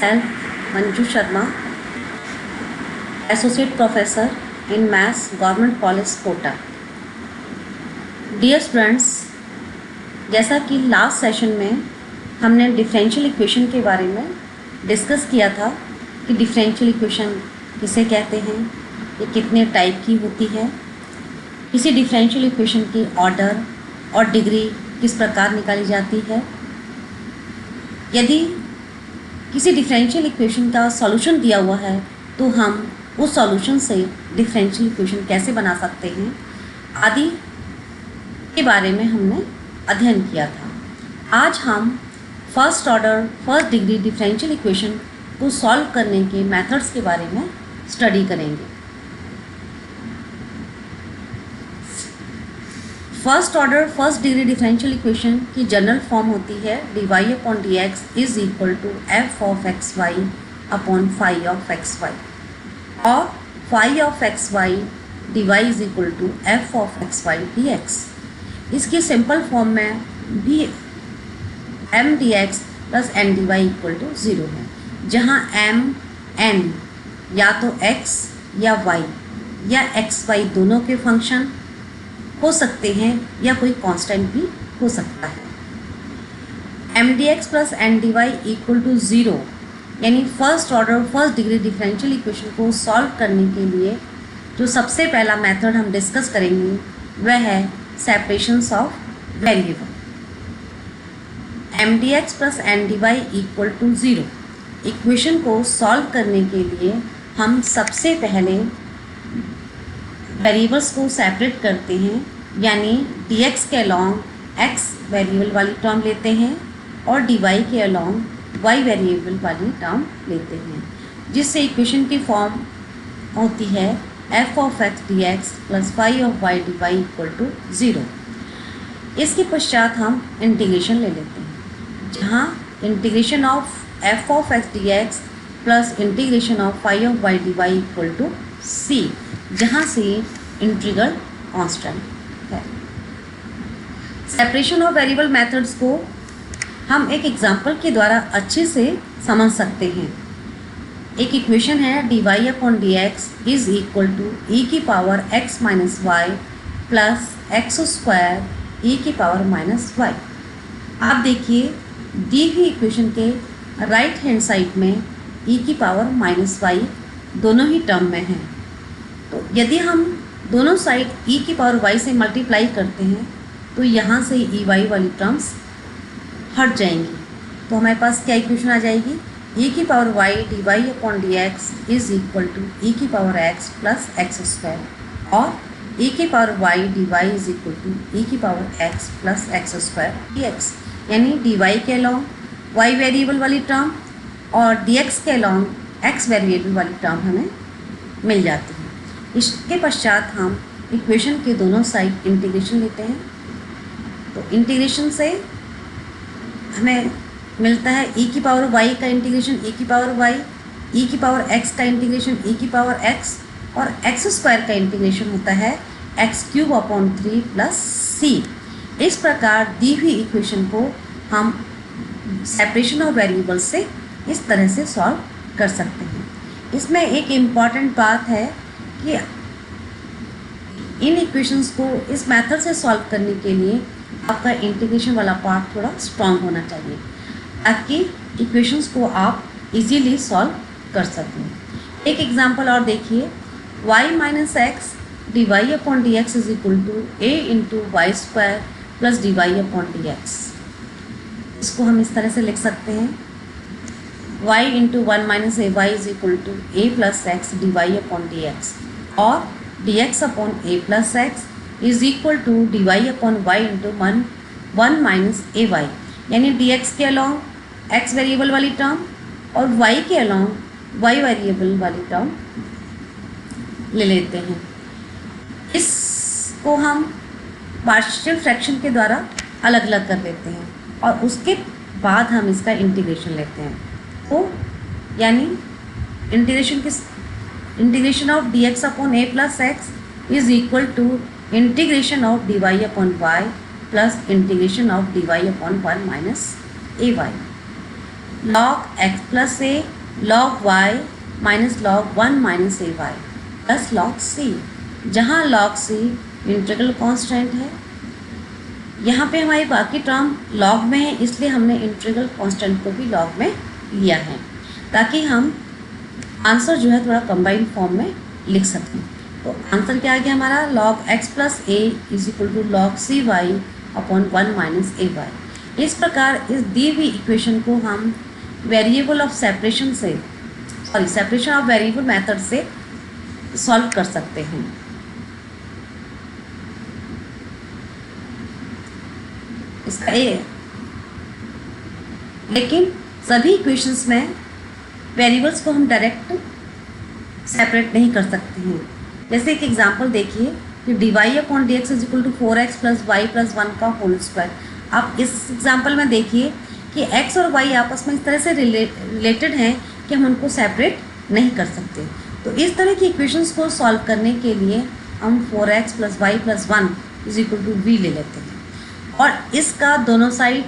myself, Manju Sharma, Associate Professor in Maths, Government College, Kota. Dear students, जैसा कि last session में हमने differential equation के बारे में डिस्कस किया था कि डिफरेंशियल इक्वेशन किसे कहते हैं, ये कितने टाइप की होती है, किसी डिफरेंशियल इक्वेशन की ऑर्डर और डिग्री किस प्रकार निकाली जाती है, यदि किसी डिफरेंशियल इक्वेशन का सॉल्यूशन दिया हुआ है तो हम उस सॉल्यूशन से डिफरेंशियल इक्वेशन कैसे बना सकते हैं आदि के बारे में हमने अध्ययन किया था। आज हम first order first degree differential equation को सॉल्व करने के मेथड्स के बारे में स्टडी करेंगे। First order first degree differential equation की जनरल फॉर्म होती है dy/dx is equal to f of x y upon phi of x y, और phi of x y dy is equal to f of x y dx। इसकी simple form में भी m dx plus n dy equal to 0 है, जहाँ m n या तो x या y या x y दोनों के फंक्शन हो सकते हैं या कोई कांस्टेंट भी हो सकता है। m dx plus n dy equal to 0 यानी first order first degree differential equation को सॉल्व करने के लिए जो सबसे पहला मेथड हम डिस्कस करेंगे वह है separations of variable. m dx plus n dy equal to 0 equation को सॉल्व करने के लिए हम सबसे पहले वेरिएबल्स को सेपरेट करते हैं, यानी dx के अलॉन्ग x वेरिएबल वाली टर्म लेते हैं और dy के अलॉन्ग y वेरिएबल वाली टर्म लेते हैं, जिससे इक्वेशन की फॉर्म होती है f of x dx plus phi of y dy equal to 0। इसके पश्चात हम इंटीग्रेशन ले लेते हैं, जहाँ integration of f of x dx plus integration of phi of y dy equal to c, जहाँ से इंटीग्रल कांस्टेंट है। सेपरेशन ऑफ वेरिएबल मेथड्स को हम एक एग्जांपल के द्वारा अच्छे से समझ सकते हैं। एक इक्वेशन है dy/dx is equal to e की power x minus y plus x square e की पावर माइनस वाई। आप देखिए दी हुई इक्वेशन के राइट हैंड साइड में e की पावर माइनस वाई दोनों ही टर्म में हैं, तो यदि हम दोनों साइड e की पावर y से मल्टीप्लाई करते हैं तो यहाँ से e y वाली टर्म्स हट जाएंगी, तो हमारे पास क्या इक्वेशन आ जाएगी, e की power y dy/dx is equal to e की power x plus x square, और e की power y dy is equal to e की power x plus x square dx, यानी dy के अलॉन्ग y वेरिएबल वाली term और dx के along x variable वाली टर्म हमें मिल जाती है। इसके पश्चात हम इक्वेशन के दोनों साइड इंटीग्रेशन लेते हैं, तो इंटीग्रेशन से हमें मिलता है e की पावर y का इंटीग्रेशन e की पावर y, e की पावर x का इंटीग्रेशन e की पावर x, और x स्क्वायर का इंटीग्रेशन होता है x³ अपॉन 3 प्लस c। इस प्रकार दी हुई इक्वेशन को हम सेपरेशन ऑफ वेरिएबल से इस तरह से सॉल्व कर सकते हैं। इसमें एक इम्पॉर्टेंट बात है कि इन इक्वेशंस को इस मेथड से सॉल्व करने के लिए आपका इंटीग्रेशन वाला पार्ट थोड़ा स्ट्रांग होना चाहिए, ताकि इक्वेशंस को आप इजीली सॉल्व कर सकें। एक एग्जांपल और देखिए, y minus x dy/dx is equal to a into y square plus dy/dx। इसको हम इस तरह से लिख सकते हैं, y into 1 minus a y is equal to a plus x dy/dx, और dx upon a plus x is equal to dy/y into 1 minus a y, यानी dx के अलॉन्ग x वेरिएबल वाली टर्म और y के along y variable वाली term ले लेते हैं। इसको हम पार्शियल फ्रैक्शन के द्वारा अलग अलग कर लेते हैं और उसके बाद हम इसका इंटीग्रेशन लेते हैं, तो यानी integration of dx upon a plus x is equal to integration of dy upon y plus integration of dy upon 1 minus a y. log x plus a log y minus log 1 minus a y plus log c, जहाँ log c integral constant है। यहाँ पे हमारी बाकी term log में है, इसलिए हमने इंटीग्रल कांस्टेंट को भी log में लिया है ताकि हम आंसर जो है थोड़ा कंबाइंड फॉर्म में लिख सकें। तो आंसर क्या आ गया हमारा, log x plus a is equal to log cy upon 1 minus a y. इस प्रकार इस दी हुई इक्वेशन को हम वेरिएबल ऑफ सेपरेशन से सेपरेशन ऑफ वेरिएबल मेथड से सॉल्व कर सकते हैं। इसका ए, लेकिन सभी इक्वेशंस में वेरिएबल्स को हम डायरेक्ट सेपरेट नहीं कर सकते हैं। जैसे एक एग्जांपल देखिए कि dy upon d x is equal to 4x plus y plus 1 का होल स्क्वायर। आप इस एग्जांपल में देखिए कि x और y आपस में इस तरह से रिलेटेड हैं कि हम उनको सेपरेट नहीं कर सकते। तो इस तरह की इक्वेशंस को सॉल्व करने के लिए हम 4x plus y plus 1 is equal to v ले लेते हैं और इसका दोनों साइड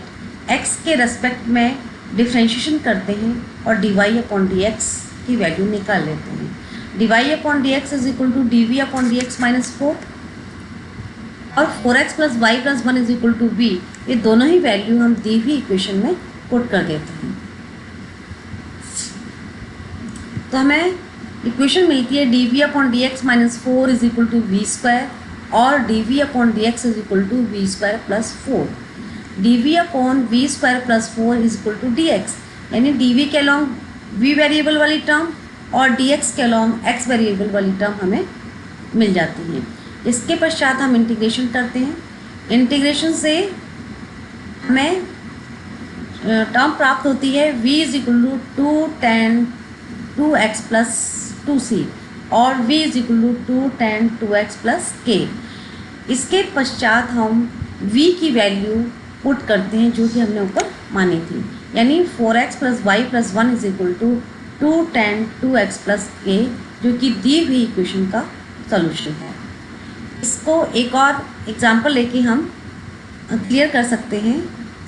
x के रेस्पेक्ट में डिफ्रेंशिएशन करते हैं और dy अपॉन डी एक्स की वैल्यू निकाल लेते हैं। dy upon d x is equal to dv upon d x minus 4 और 4x plus y plus 1 is equal to v, ये दोनों ही वैल्यू हम दी हुई इक्वेशन में पुट कर देते हैं। तो हमें इक्वेशन मिलती है dv upon d x minus 4 is equal to v square और dv upon d x is equal to v square plus 4। dv upon v square plus 4 is equal to d x, यानी dv के along v variable वाली term और dx के along x variable वाली term हमें मिल जाती है। इसके पश्चात हम इंटीग्रेशन करते हैं। इंटीग्रेशन से हमें टर्म प्राप्त होती है v is equal to 2 tan 2x plus 2c और v is equal to 2 tan 2x plus k। इसके पश्चात हम v की वैल्यू पुट करते हैं जो कि हमने ऊपर मानी थी, यानी 4x plus y plus 1 is equal to 2 tan 2x plus k, जो कि दी हुई इक्वेशन का सॉल्यूशन है। इसको एक और एग्जांपल लेके हम क्लियर कर सकते हैं।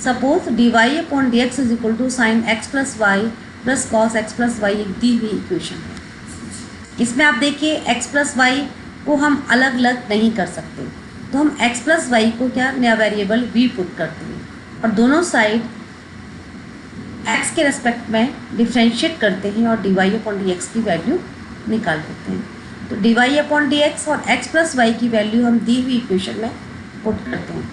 Suppose dy upon d x is equal to sine x plus y plus cos x plus y एक दी हुई इक्वेशन है। इसमें आप देखिए x प्लस वाई को हम अलग अलग नहीं कर सकते, तो हम x प्लस वाई को क्या नया वेरिएबल v पुट करते हैं और दोनों साइड x के रेस्पेक्ट में डिफ्रेंशिएट करते हैं और dy अपॉन डी एक्स की वैल्यू निकाल लेते हैं। तो dy अपॉन डी एक्स और x प्लस वाई की वैल्यू हम दी हुई इक्वेशन में पुट करते हैं।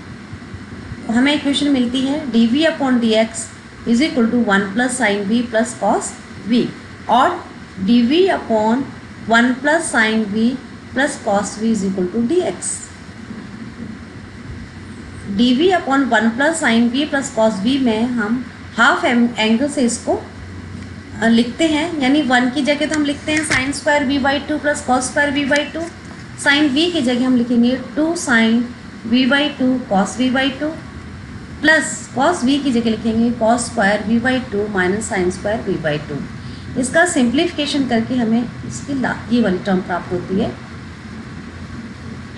तो हमें इक्वेशन मिलती है dv upon d x is equal to 1 plus sine v plus cos v और dv upon 1 plus sine v plus cos v is equal to d x. dv upon 1 plus sine v plus cos v में हम half angle से इसको लिखते हैं, यानी 1 की जगह तो हम लिखते हैं sine square v by 2 plus cos square v by 2। Sine v की जगह हम लिखेंगे 2 sine v by 2 cos v by 2 plus cos v की जगह लिखेंगे cos square v by 2 minus sine square v by 2। इसका सिंप्लीफिकेशन करके हमें इसकी ये वाली टर्म प्राप्त होती है।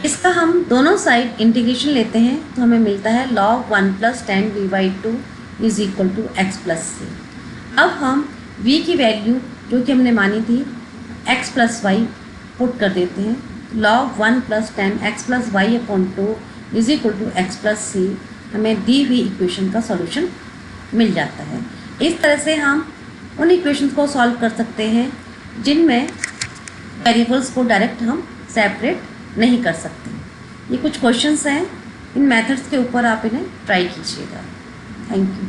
इसका हम दोनों साइड इंटीग्रेशन लेते हैं तो हमें मिलता है log 1 plus 10 v by 2 is equal to x plus c। अब हम v की वैल्यू जो कि हमने मानी थी x प्लस वाई पुट कर देते हैं। log 1 plus 10 x plus y upon 2 is equal to x plus c, हमें दी हुई इक्वेशन का सॉल्यूशन मिल जाता है। इस तरह से हम उन इक्वेशंस को सॉल्व कर सकते हैं जिनमें वेरिएबल्स को डायरेक्ट हम सेपरेट नहीं कर सकते। ये कुछ क्वेश्चंस हैं, इन मेथड्स के ऊपर आप इन्हें ट्राई कीजिएगा। Thank you.